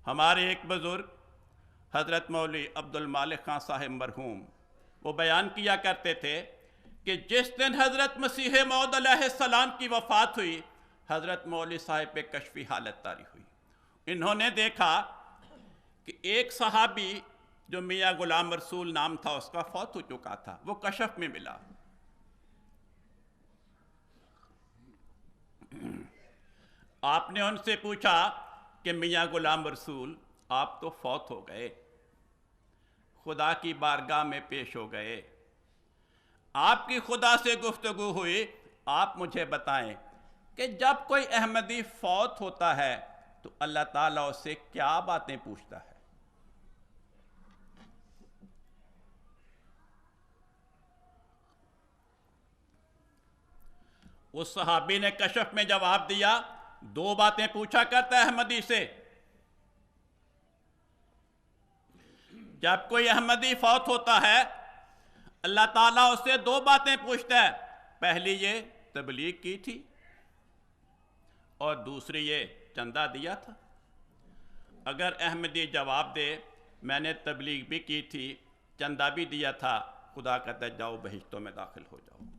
ہمارے ایک بزرگ حضرت مولوی عبد المالک خان صاحب مرحوم وہ بیان کیا کرتے تھے کہ جس دن حضرت مسیح موعود علیہ السلام کی وفات ہوئی، حضرت مولوی صاحب پہ کشفی حالت طاری ہوئی۔ انہوں نے دیکھا کہ ایک صحابی جو میاں غلام رسول نام تھا اس کا، فوت ہو چکا تھا، وہ کشف میں ملا۔ آپ نے ان سے پوچھا کہ میاں غلام رسول آپ تو فوت ہو گئے، خدا کی بارگاہ میں پیش ہو گئے، آپ کی خدا سے گفتگو ہوئی، آپ مجھے بتائیں کہ جب کوئی احمدی فوت ہوتا ہے تو اللہ تعالیٰ اس سے کیا باتیں پوچھتا ہے؟ اس صحابی نے کشف میں جواب دیا، دو باتیں پوچھا کرتا ہے احمدی سے۔ جب کوئی احمدی فوت ہوتا ہے اللہ تعالیٰ اس سے دو باتیں پوچھتا ہے، پہلی یہ تبلیغ کی تھی اور دوسری یہ چندہ دیا تھا۔ اگر احمدی جواب دے میں نے تبلیغ بھی کی تھی، چندہ بھی دیا تھا، خدا کہتا ہے جاؤ بہشتوں میں داخل ہو جاؤ۔